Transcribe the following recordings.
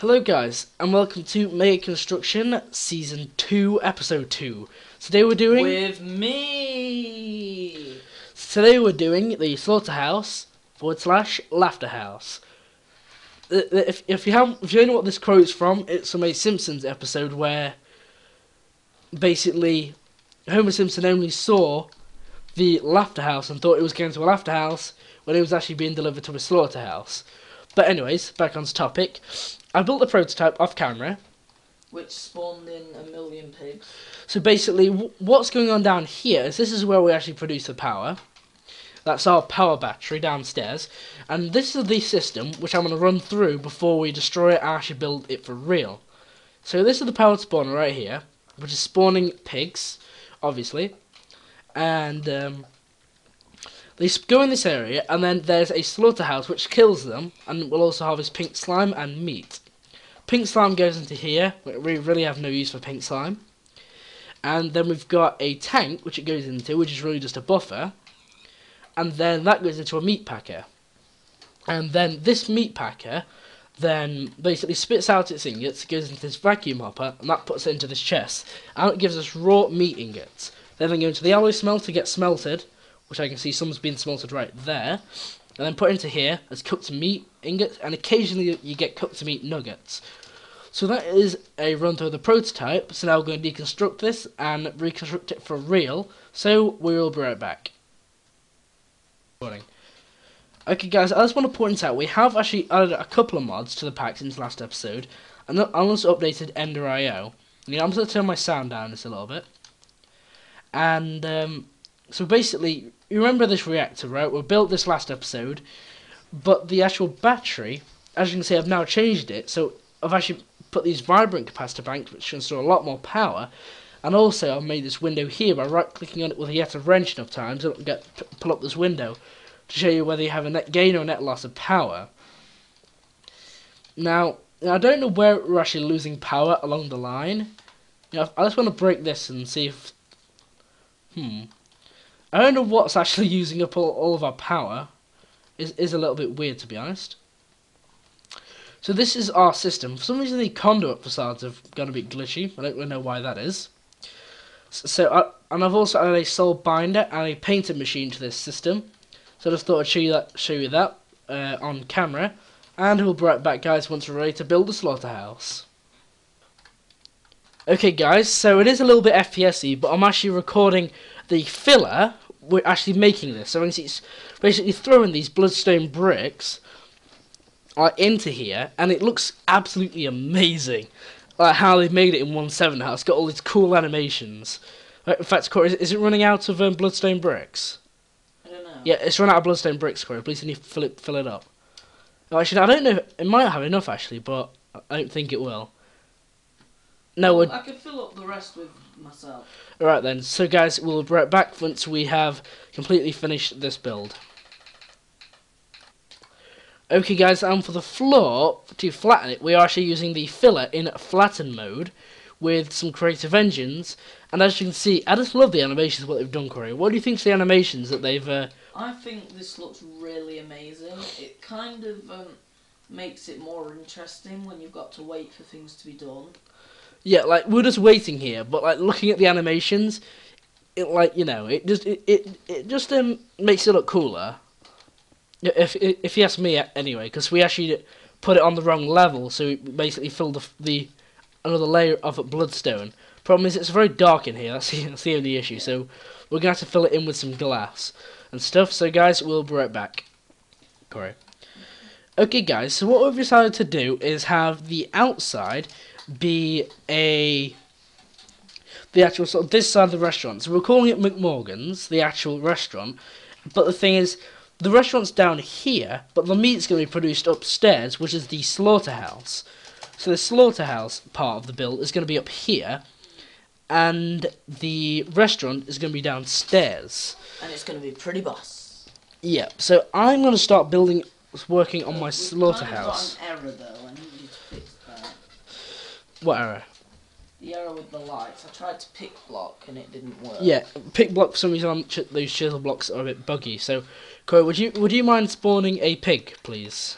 Hello guys, and welcome to Mega Construction Season 2, Episode 2. Today we're doing... With me! Today we're doing the Slaughterhouse / Laughterhouse. If you don't know what this quote's from, it's from a Simpsons episode where basically Homer Simpson only saw the Laughterhouse and thought it was going to a Laughterhouse when it was actually being delivered to a slaughterhouse. But anyways, back on topic. I built the prototype off camera. Which spawned in 1,000,000 pigs. So basically, what's going on down here is this is where we actually produce the power. That's our power battery downstairs. And this is the system which I'm going to run through before we destroy it and actually build it for real. So this is the power spawner right here, which is spawning pigs, obviously. And they go in this area, and then there's a slaughterhouse which kills them, and will also harvest pink slime and meat. Pink slime goes into here. We really have no use for pink slime. And then we've got a tank which it goes into, which is really just a buffer. And then that goes into a meat packer. And then this meat packer then basically spits out its ingots, goes into this vacuum hopper, and that puts it into this chest. And it gives us raw meat ingots. Then they go into the alloy smelter to get smelted, which I can see some's been smelted right there, and then put into here as cooked meat ingots, and occasionally you get cooked meat nuggets. So that is a run through of the prototype. So now we're going to deconstruct this and reconstruct it for real. So we will be right back. Okay guys, I just want to point out we have actually added a couple of mods to the pack since last episode, and I also updated Ender.io. I'm just going to turn my sound down just a little bit. And so basically, you remember this reactor, right? We built this last episode, but the actual battery, as you can see, I've now changed it. So I've actually put these vibrant capacitor banks, which can store a lot more power. And also, I've made this window here by right-clicking on it with a yet a wrench enough times, so it can pull up this window to show you whether you have a net gain or net loss of power. Now, I don't know where we're actually losing power along the line. I just want to break this and see if... I don't know what's actually using up all of our power. Is a little bit weird, to be honest. So this is our system. For some reason the conduit facades have got a bit glitchy. I don't really know why that is. And I've also added a soul binder and a painting machine to this system. So I just thought I'd show you that on camera. And we'll be right back, guys, once we're ready to build the slaughterhouse. Okay guys, so it is a little bit FPS-y, but I'm actually recording the filler. We're actually making this. So it's basically throwing these bloodstone bricks into here, and it looks absolutely amazing. Like how they've made it in 1.7 how it's got all these cool animations. In fact, Corey, is it running out of bloodstone bricks? I don't know. Yeah, it's run out of bloodstone bricks, Corey. Please can you fill it up? No, actually, I don't know. It might have enough, actually, but I don't think it will. No, I could fill up the rest with myself. Alright then, so guys, we'll be right back once we have completely finished this build. Okay guys, and for the floor, to flatten it, we are actually using the filler in flatten mode with some creative engines. And as you can see, I just love the animations, what they've done, Corey. What do you think of the animations that they've... I think this looks really amazing. It kind of makes it more interesting when you've got to wait for things to be done. Yeah, like, we're just waiting here, but, like, looking at the animations, it, like, you know, it just makes it look cooler. If you ask me, anyway, because we actually put it on the wrong level, so we basically filled another layer of bloodstone. Problem is, it's very dark in here, that's the only issue, so we're going to have to fill it in with some glass and stuff. So, guys, we'll be right back. Corey. Okay, guys, so what we've decided to do is have the outside be the actual sort of this side of the restaurant. So we're calling it McMorgan's, the actual restaurant. But the thing is, the restaurant's down here, but the meat's going to be produced upstairs, which is the slaughterhouse. So the slaughterhouse part of the build is going to be up here, and the restaurant is going to be downstairs. And it's going to be pretty boss. Yeah, so I'm going to start working on my slaughterhouse. We've kind of got an error though, I need you to fix that. What error? The error with the lights. I tried to pick block and it didn't work. Yeah, pick block for some reason those chisel blocks are a bit buggy. So, Corey, would you mind spawning a pig, please?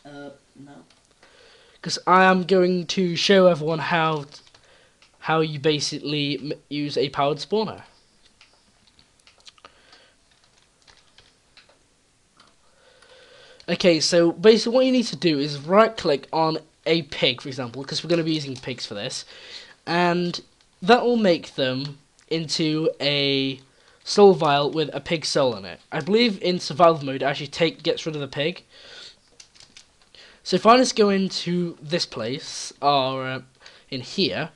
No. Because I am going to show everyone how you basically use a powered spawner. Okay, so basically what you need to do is right click on a pig, for example, because we're going to be using pigs for this, and that will make them into a soul vial with a pig soul in it. I believe in survival mode it actually gets rid of the pig. So if I just go into this place, or in here,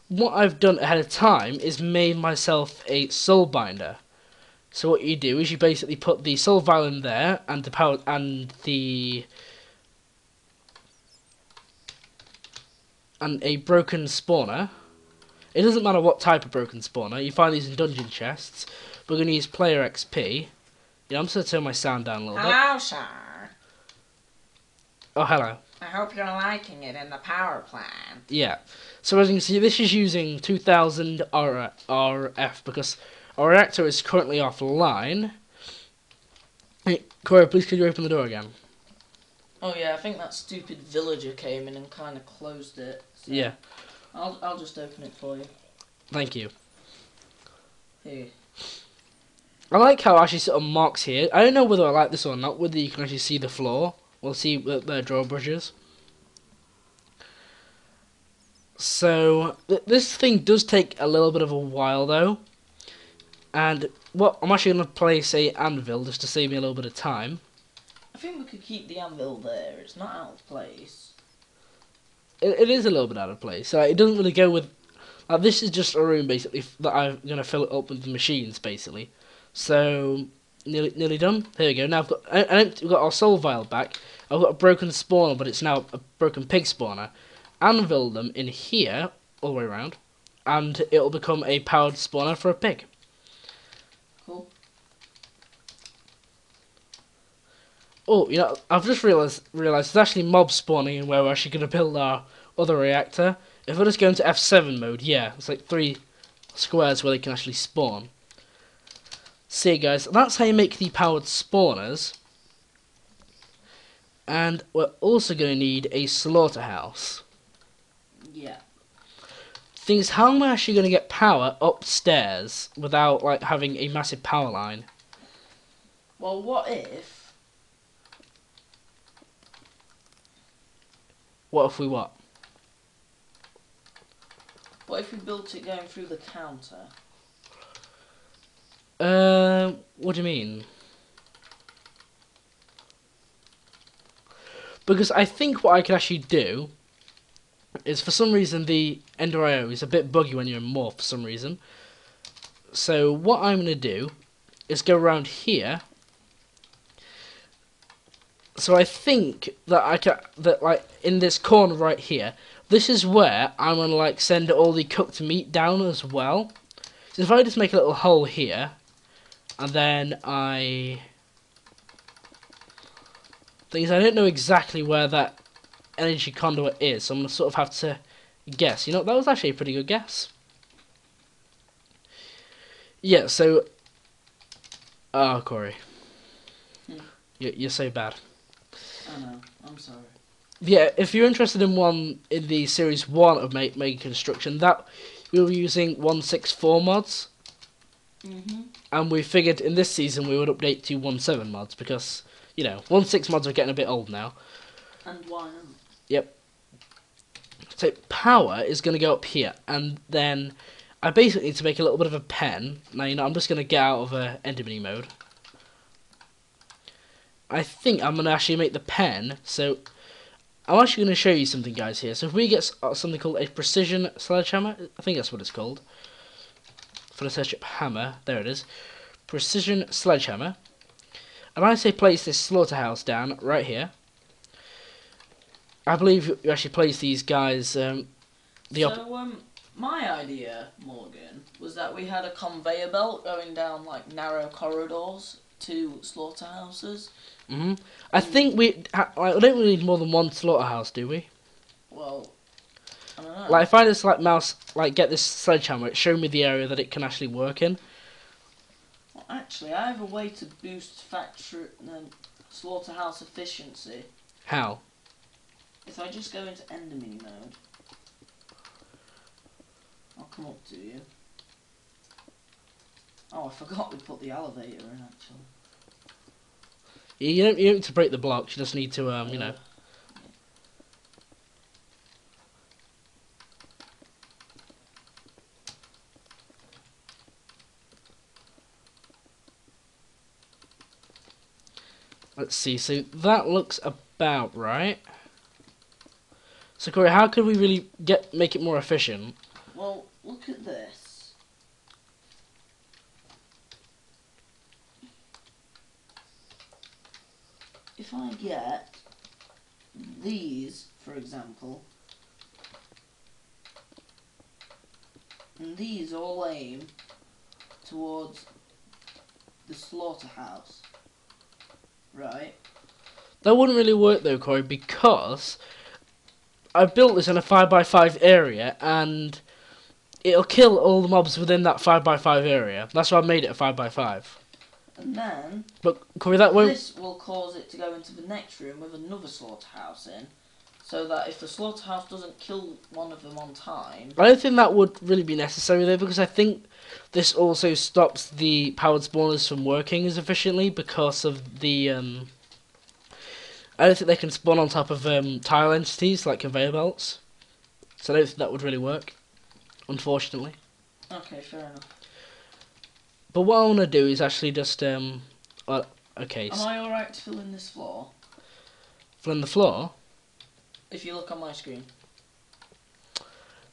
what I've done ahead of time is made myself a soul binder. So what you do is you basically put the soul vial in there and the power and a broken spawner. It doesn't matter what type of broken spawner. You find these in dungeon chests. We're going to use player XP. Yeah, I'm just going to turn my sound down a little bit. Hello, sir. Oh, hello. I hope you're liking it in the power plant. Yeah. So as you can see, this is using 2000 RF because our reactor is currently offline. Hey, Corey, please could you open the door again? Oh yeah, I think that stupid villager came in and kind of closed it. So Yeah. I'll just open it for you. Thank you. Here. I like how it actually sort of marks here. I don't know whether I like this or not, whether you can actually see the floor. We'll see the drawbridges. So, this thing does take a little bit of a while though. And I'm actually going to place a anvil just to save me a little bit of time. I think we could keep the anvil there. It's not out of place. It is a little bit out of place. So it doesn't really go with... this is just a room basically that I'm going to fill it up with the machines basically. So, nearly done. There we go. Now we've got our soul vial back. I've got a broken spawner, but it's now a broken pig spawner. Anvil them in here, all the way around, and it'll become a powered spawner for a pig. Cool. Oh, I've just realised there's actually mob spawning in where we're actually going to build our other reactor. If I just go into F7 mode, yeah, it's like 3 squares where they can actually spawn. See, guys, that's how you make the powered spawners. And we're also going to need a slaughterhouse. Yeah. Thing is, how am I actually going to get power upstairs without like having a massive power line? Well, what if? What if we what? What if we built it going through the counter? What do you mean? Because I think what I could actually do is, for some reason, the Ender IO is a bit buggy when you're in Morph for some reason. So what I'm going to do is go around here. So I think that like in this corner right here, this is where I'm going to like send all the cooked meat down as well. So if I just make a little hole here, and then things I don't know exactly where that energy conduit is, so I'm gonna sort of have to guess. That was actually a pretty good guess. Yeah, so Corey. You're so bad. I know, I'm sorry. Yeah, if you're interested in the series 1 of Mega Construction, that we were using 164 mods. And we figured in this season we would update to 1.7 mods because 1.6 mods are getting a bit old now. And why not? Yep. So power is going to go up here, and then I basically need to make a little bit of a pen. Now I'm just going to get out of Endermany mode. I think I'm going to actually make the pen. So I'm actually going to show you something, guys, here. So if we get something called a precision sledgehammer, I think that's what it's called. For the search up hammer, there it is. Precision sledgehammer. And I say place this slaughterhouse down right here. I believe you actually place these guys. My idea, Morgan, was that we had a conveyor belt going down like narrow corridors to slaughterhouses. I think we don't really need more than one slaughterhouse, do we? Well, I don't know. Like if I just get this sledgehammer, it showed me the area that it can actually work in. Well, actually, I have a way to boost slaughterhouse efficiency. How? If I just go into enemy mode, I'll come up to you. Oh, I forgot we put the elevator in actually. You don't need to break the blocks. You just need to you know. Let's see. So that looks about right. So Corey, how could we really make it more efficient? Well, look at this. If I get these, for example, and these all aim towards the slaughterhouse, right? That wouldn't really work though, Corey, because I built this in a 5x5 area, and it'll kill all the mobs within that 5x5 area. That's why I made it a 5x5. And then, But Corey, that won't. this will cause it to go into the next room with another slaughterhouse in, so that if the slaughterhouse doesn't kill one of them on time... I don't think that would really be necessary though, because I think this also stops the powered spawners from working as efficiently because of the I don't think they can spawn on top of tile entities like conveyor belts, so I don't think that would really work, unfortunately. Okay, fair enough. But what I want to do is actually just okay. Am I alright to fill in this floor? Fill in the floor. If you look on my screen.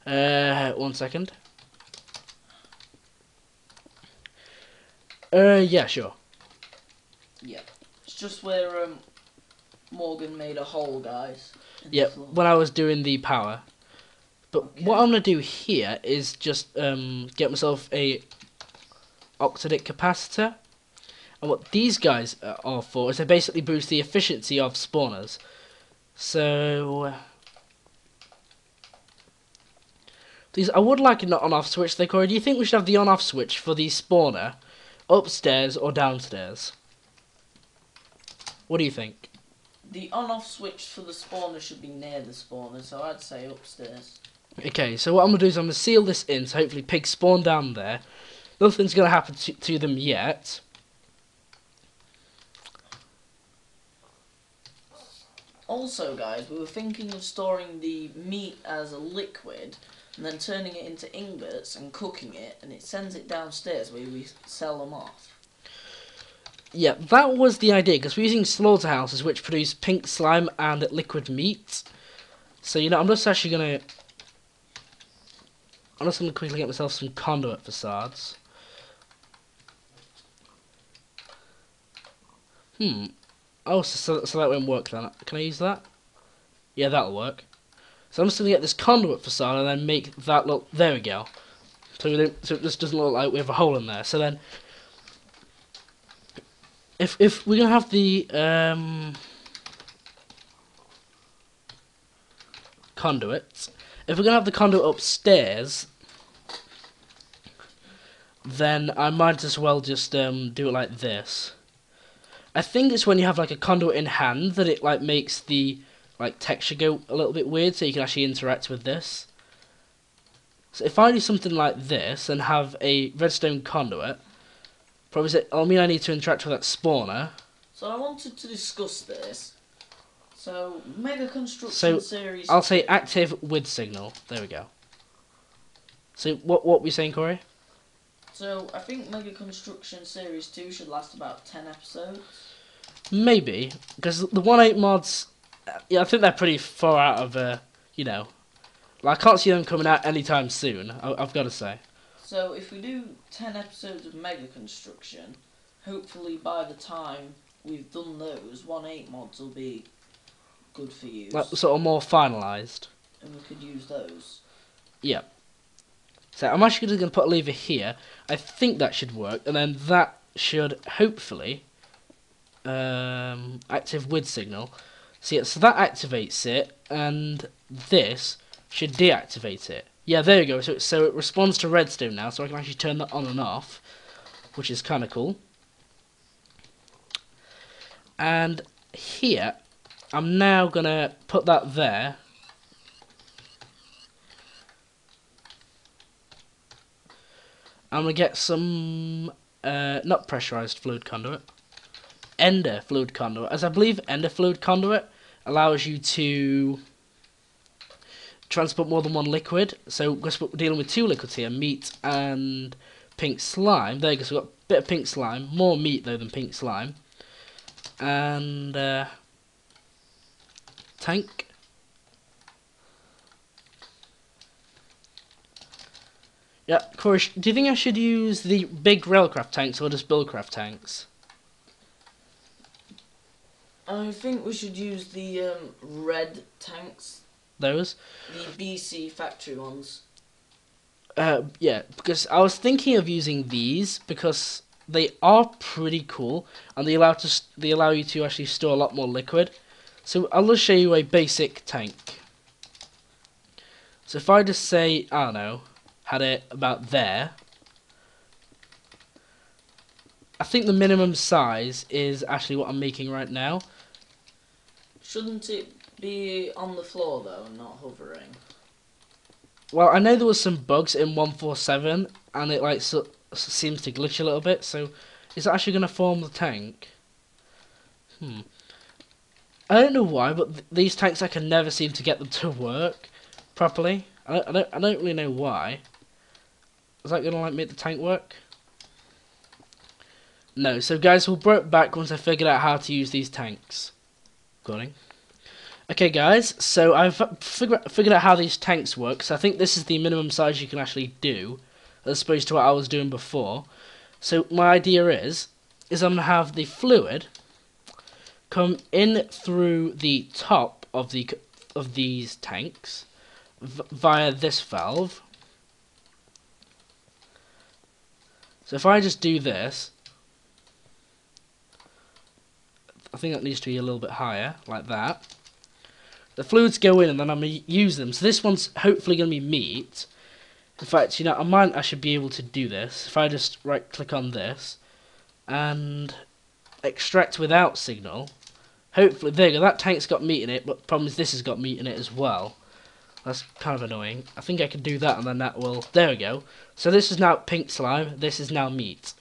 1 second. Yeah, sure. Yeah. It's just where Morgan made a hole, guys. Yeah, when I was doing the power. But Okay. what I'm gonna do here is just get myself a oxidic capacitor. And what these guys are for is they basically boost the efficiency of spawners. So these, I would like an on-off switch there, Corey. Do you think we should have the on-off switch for the spawner upstairs or downstairs? What do you think? The on-off switch for the spawner should be near the spawner, so I'd say upstairs. Okay, so what I'm going to do is I'm going to seal this in, so hopefully pigs spawn down there. Nothing's going to happen to them yet. Also, guys, we were thinking of storing the meat as a liquid and then turning it into ingots and cooking it, and it sends it downstairs where we sell them off. Yeah, that was the idea, because we're using slaughterhouses which produce pink slime and liquid meat. So, you know, I'm just actually going to... I'm just going to quickly get myself some conduit facades. Oh, so that won't work then. Can I use that? Yeah, that'll work. So I'm just going to get this conduit facade and then make that look... There we go. So it just doesn't look like we have a hole in there. So then... If we're going to have the conduits... If we're going to have the conduit upstairs... Then I might as well just do it like this. I think it's when you have like a conduit in hand that it like makes the like texture go a little bit weird, so you can actually interact with this. So if I do something like this and have a redstone conduit, probably say, I mean I need to interact with that spawner. So I wanted to discuss this. So Mega Construction Series. I'll say active with signal. There we go. So what were you saying, Corey? So I think Mega Construction Series 2 should last about 10 episodes. Maybe, because the 1.8 mods, yeah, I think they're pretty far out of, you know, like, I can't see them coming out anytime soon, I've got to say. So if we do 10 episodes of Mega Construction, hopefully by the time we've done those, 1.8 mods will be good for use. Like, sort of more finalised. And we could use those. Yeah. So I'm actually just going to put a lever here. I think that should work, and then that should hopefully active with signal. So that activates it, and this should deactivate it. Yeah, there you go. So it responds to redstone now, so I can actually turn that on and off, which is kind of cool. And here, I'm now gonna put that there. I'm gonna get some, not pressurized fluid conduit, ender fluid conduit, as I believe ender fluid conduit allows you to transport more than one liquid. So guess what, we're dealing with two liquids here, meat and pink slime. There you go, so we've got a bit of pink slime, more meat though than pink slime. And tank. Yeah, Corey, do you think I should use the big railcraft tanks or just buildcraft tanks? I think we should use the red tanks. Those? The BC factory ones. Yeah, because I was thinking of using these because they are pretty cool and they allow you to actually store a lot more liquid. So I'll just show you a basic tank. So if I just say, I don't know, had it about there, I think the minimum size is actually what I'm making right now. Shouldn't it be on the floor though, and not hovering? Well, I know there was some bugs in 147, and it like seems to glitch a little bit. So, is it actually going to form the tank? I don't know why, but these tanks I can never seem to get them to work properly. I don't really know why. Is that going to like make the tank work? No. So, guys, we'll bring it back once I figured out how to use these tanks. Recording. Okay guys, so I've figured out how these tanks work, so I think this is the minimum size you can actually do, as opposed to what I was doing before. So my idea is I'm going to have the fluid come in through the top of these tanks via this valve. So if I just do this, I think that needs to be a little bit higher, like that. The fluids go in and then I'm going to use them. So this one's hopefully going to be meat. In fact, you know, I should be able to do this. If I just right click on this and extract without signal, hopefully, there you go, that tank's got meat in it, but the problem is this has got meat in it as well. That's kind of annoying. I think I can do that and then that will, there we go. So this is now pink slime, this is now meat.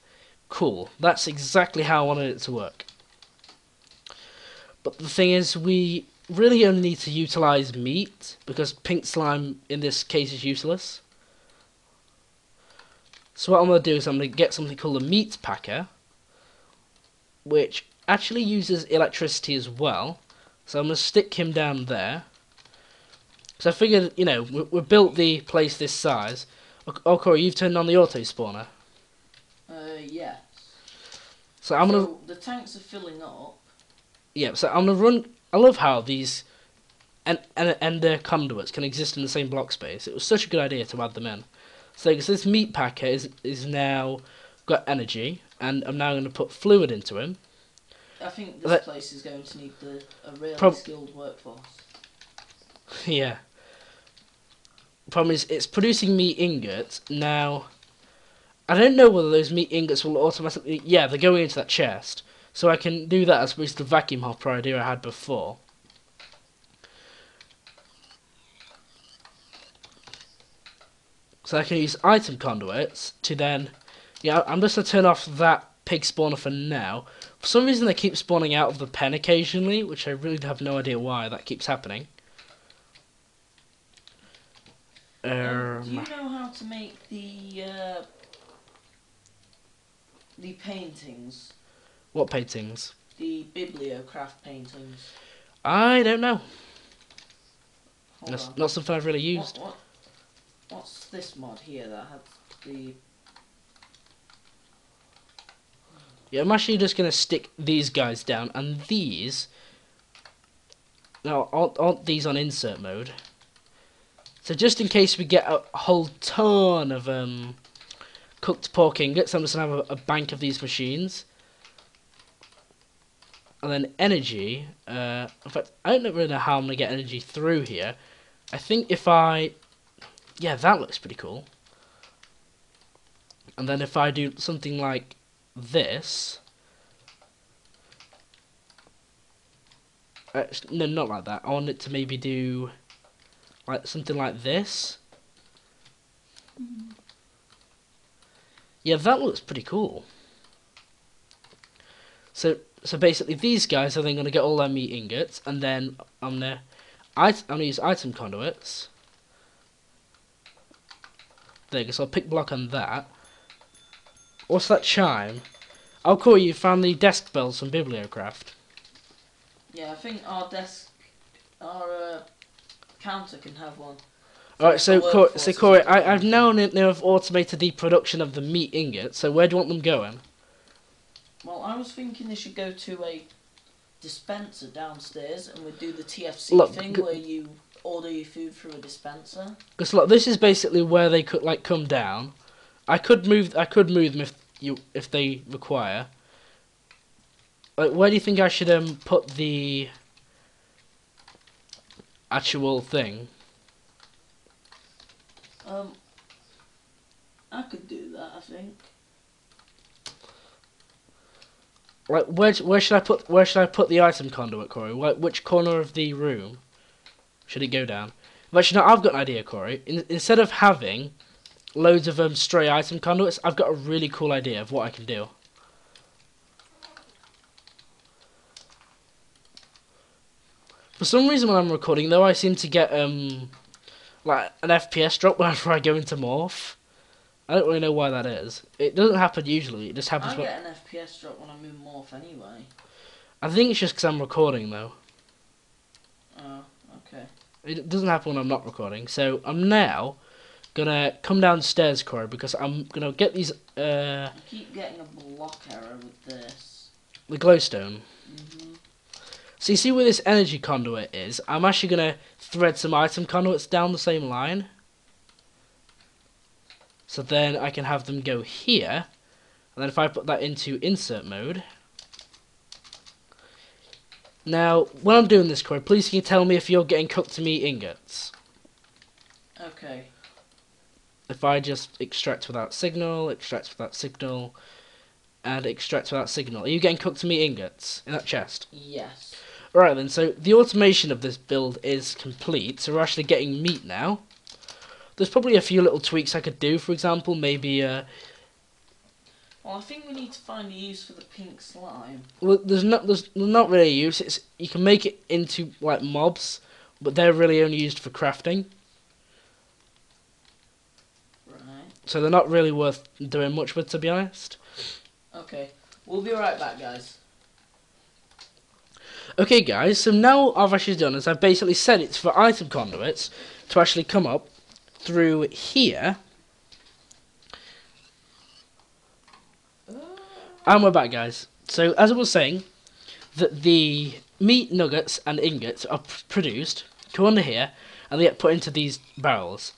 Cool, that's exactly how I wanted it to work. But the thing is, we really only need to utilize meat because pink slime in this case is useless. So what I'm going to do is I'm going to get something called a meat packer, which actually uses electricity as well. So I'm going to stick him down there. So I figured, you know, we built the place this size. Oh, Corey, you've turned on the auto spawner. Yeah. So I'm gonna. The tanks are filling up. Yeah. So I'm gonna run. I love how these ender conduits can exist in the same block space. It was such a good idea to add them in. So this meat packer is now got energy, and I'm now going to put fluid into him. I think this place is going to need a really skilled workforce. Yeah. Problem is, it's producing meat ingots. Now, I don't know whether those meat ingots will automatically... Yeah, they're going into that chest. So I can do that as opposed to the vacuum hopper idea I had before. So I can use item conduits to then... Yeah, I'm just going to turn off that pig spawner for now. For some reason they keep spawning out of the pen occasionally, which I really have no idea why that keeps happening. Do you know how to make the paintings? What paintings? The bibliocraft paintings. I don't know. Hold That's on. not something I've really used. What's this mod here that had the... Yeah, I'm actually just going to stick these guys down, and these... Now, aren't these on insert mode? So just in case we get a whole ton of cooked pork ingots, I'm just going to have a bank of these machines. And then energy, in fact, I don't really know how I'm going to get energy through here. I think if I... Yeah, that looks pretty cool. And then if I do something like this... No, not like that. I want it to maybe do like something like this. Yeah, that looks pretty cool. So basically, these guys are then going to get all their meat ingots, and then I'm going to use item conduits. There you go. So I'll pick block on that. What's that chime? Oh, cool. You found the desk bells from Bibliocraft. Yeah, I think our counter can have one. Alright, so Corey, I've now have automated the production of the meat ingots. So where do you want them going? Well, I was thinking they should go to a dispenser downstairs, and we'd do the TFC thing where you order your food through a dispenser. Because look, this is basically where they could like come down. I could move them if they require. Like, where do you think I should put the actual thing? I could do that, I think. Like, where should I put the item conduit, Corey? Which corner of the room should it go down? Actually, no, I've got an idea, Corey. Instead of having loads of stray item conduits, I've got a really cool idea of what I can do. For some reason, when I'm recording, though, I seem to get like an FPS drop whenever I go into morph. I don't really know why that is. It doesn't happen usually. It just happens. I get an FPS drop when I'm in morph anyway. I think it's just because I'm recording, though. Oh, okay. It doesn't happen when I'm not recording. So I'm now gonna come downstairs, Corey, because I'm gonna get these. I keep getting a block error with this. The glowstone. Mhm. So you see where this energy conduit is? I'm actually gonna thread some item conduits down the same line. So then I can have them go here. And then if I put that into insert mode. Now, when I'm doing this, Corey, please can you tell me if you're getting cooked to meat ingots? Okay. If I just extract without signal, and extract without signal. Are you getting cooked to meat ingots in that chest? Yes. Right then, so the automation of this build is complete. So we're actually getting meat now. There's probably a few little tweaks I could do. For example, maybe well, I think we need to find a use for the pink slime. well, there's not really a use. You can make it into like mobs, but they're really only used for crafting. Right. So they're not really worth doing much with, to be honest. Okay. We'll be right back, guys. Okay, guys. So now I've actually done is I've basically set it for item conduits to actually come up through here. And we're back, guys. So as I was saying, that the meat nuggets and ingots are produced, go under here, and they get put into these barrels.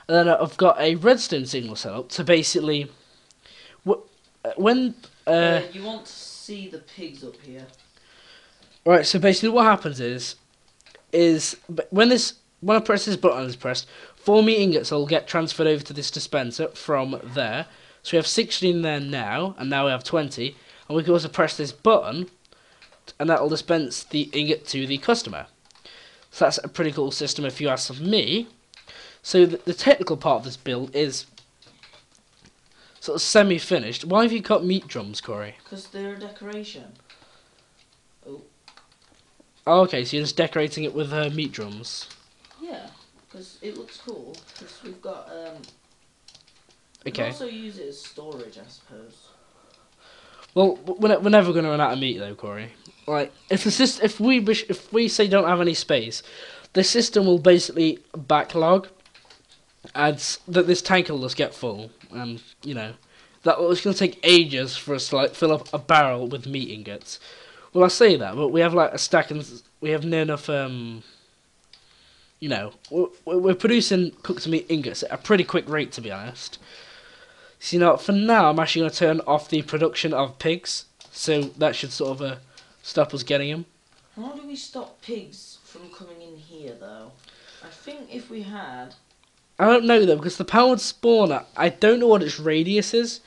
And then I've got a redstone signal set up to basically, when you want to see the pigs up here. right. So basically, what happens is when I press this button is pressed, 4 meat ingots will get transferred over to this dispenser from there. So we have 16 there now, and now we have 20. And we can also press this button, and that will dispense the ingot to the customer. So that's a pretty cool system if you ask me. So the technical part of this build is sort of semi-finished. Why have you got meat drums, Corey? Because they're a decoration. Oh. Oh, okay, so you're just decorating it with meat drums. Yeah, because it looks cool. Because we've got We Okay. can also use it as storage, I suppose. Well, we're never going to run out of meat, though, Corey. Like, if we say don't have any space, the system will basically backlog, and that this tank will just get full, and you know that it's going to take ages for us to like fill up a barrel with meat ingots. Well, I say that, but we have like a stack, and we have near enough. You know, we're producing cooked meat ingots at a pretty quick rate, to be honest. So, you know, for now, I'm actually going to turn off the production of pigs. So that should sort of stop us getting them. How do we stop pigs from coming in here, though? I think if we had... I don't know, though, because the powered spawner, I don't know what its radius is.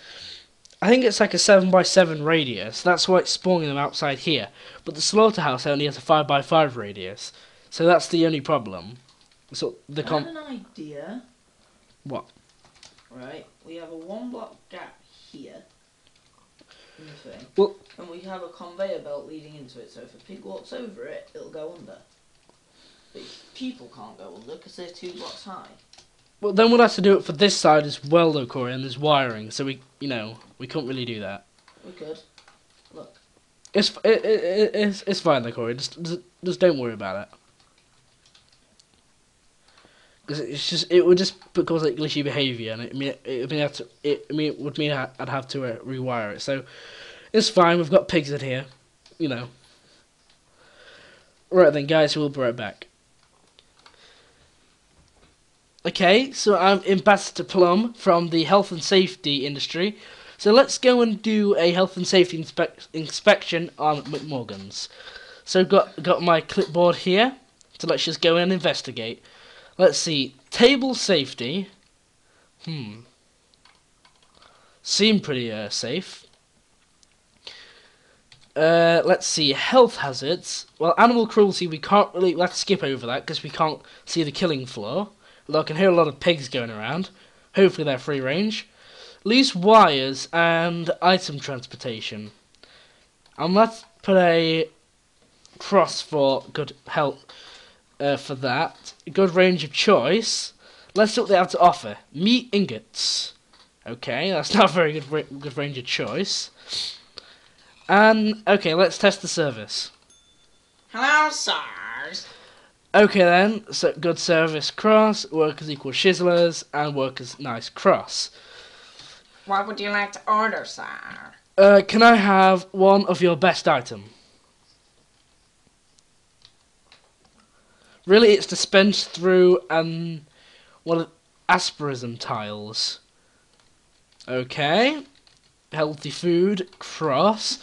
I think it's like a 7x7 radius. That's why it's spawning them outside here. But the slaughterhouse only has a 5x5 radius. So that's the only problem. So I have an idea. What? Right, we have a 1 block gap here in the thing. Well, and we have a conveyor belt leading into it, so if a pig walks over it, it'll go under. But people can't go under because they're 2 blocks high. Well, then we'll have to do it for this side as well, though, Corey, and there's wiring, so we can't really do that. We could. Look. It's fine, though, Corey. Just don't worry about it. Because it would just cause like glitchy behaviour, and it would mean I'd have to rewire it. So it's fine. We've got pigs in here, Right then, guys, we'll be right back. Okay, so I'm Ambassador Plum from the health and safety industry. So let's go and do a health and safety inspection on McMorgan's. So got my clipboard here. So let's just go and investigate. Let's see. Table safety. Seem pretty safe. Let's see. Health hazards. Well, animal cruelty, we have to skip over that because we can't see the killing floor. Although I can hear a lot of pigs going around. Hopefully they're free range. Loose wires and item transportation. Let's put a cross for good health for that. Good range of choice. Let's see what they have to offer. Meat ingots. Okay, that's not a very good range of choice. And, okay, let's test the service. Hello, sirs. Okay then, so good service cross, workers equal shizzlers, and workers nice cross. What would you like to order, sir? Can I have one of your best item? Really, it's dispensed through asperism tiles. Okay, healthy food cross.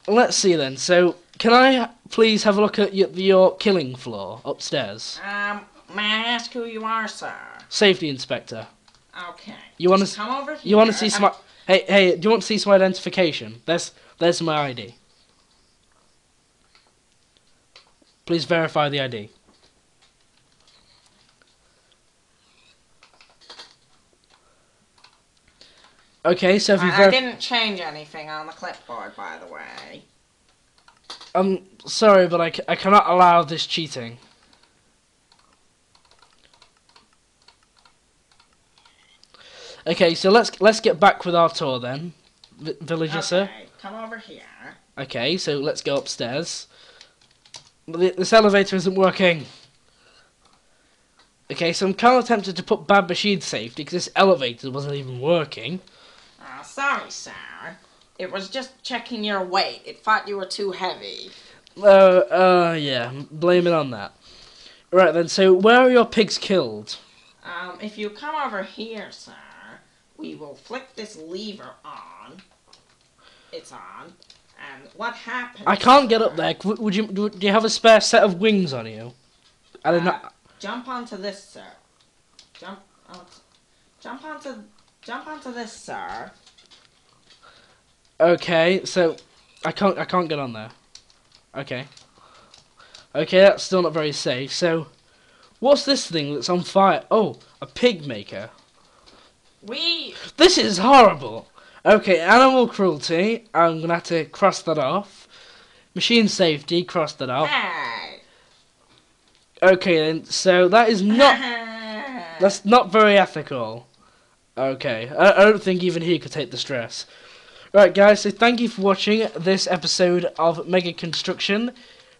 Let's see then. So, can I please have a look at your killing floor upstairs? May I ask who you are, sir? Safety inspector. Okay. You want to come over here? You want to see some? Hey! Do you want to see some identification? There's my ID. Please verify the ID. Okay, so if you I didn't change anything on the clipboard, by the way. I'm sorry, but I cannot allow this cheating. Okay, so let's get back with our tour then, villager sir. Okay, come over here. Okay, so let's go upstairs. This elevator isn't working. Okay, so I'm kind of tempted to put bad machine safety because this elevator wasn't even working. Sorry, sir. It was just checking your weight. It thought you were too heavy. Yeah, blame it on that. Right then, so where are your pigs killed? If you come over here, sir, we will flick this lever on. It's on. And what happens... I can't get up there. Do you have a spare set of wings on you? I don't know. Jump onto this, sir. Jump onto this, sir. Okay, so I can't get on there. Okay, that's still not very safe. So, what's this thing that's on fire? Oh, a pig maker. This is horrible. Okay, animal cruelty. I'm gonna have to cross that off. Machine safety. Cross that off. Hey. Okay then. So that is not. That's not very ethical. Okay, I don't think even he could take the stress. Right, guys, so thank you for watching this episode of Mega Construction.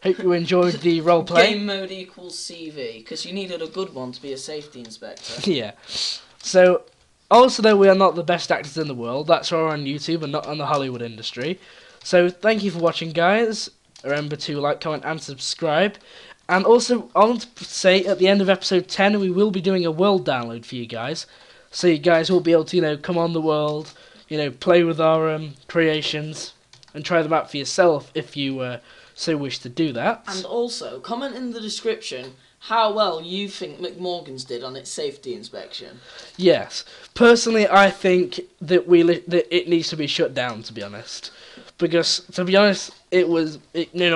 Hope you enjoyed the roleplay. Game mode equals CV, because you needed a good one to be a safety inspector. Yeah. So, also though we are not the best actors in the world, that's why we're on YouTube and not on the Hollywood industry. So, thank you for watching, guys. Remember to like, comment, and subscribe. And also, I want to say, at the end of episode 10, we will be doing a world download for you guys. So you guys will be able to, come on the world, play with our creations and try them out for yourself if you so wish to do that. And also, comment in the description how well you think McMorgan's did on its safety inspection. Yes. Personally, I think that that it needs to be shut down, to be honest. Because, to be honest, it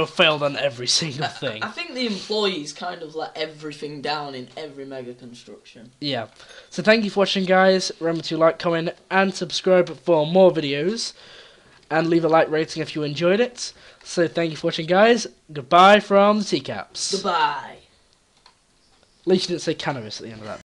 failed on every single thing. I think the employees kind of let everything down in every mega construction. Yeah. So thank you for watching, guys. Remember to like, comment, and subscribe for more videos. And leave a like rating if you enjoyed it. So thank you for watching, guys. Goodbye from the Teacaps. Goodbye. At least you didn't say cannabis at the end of that.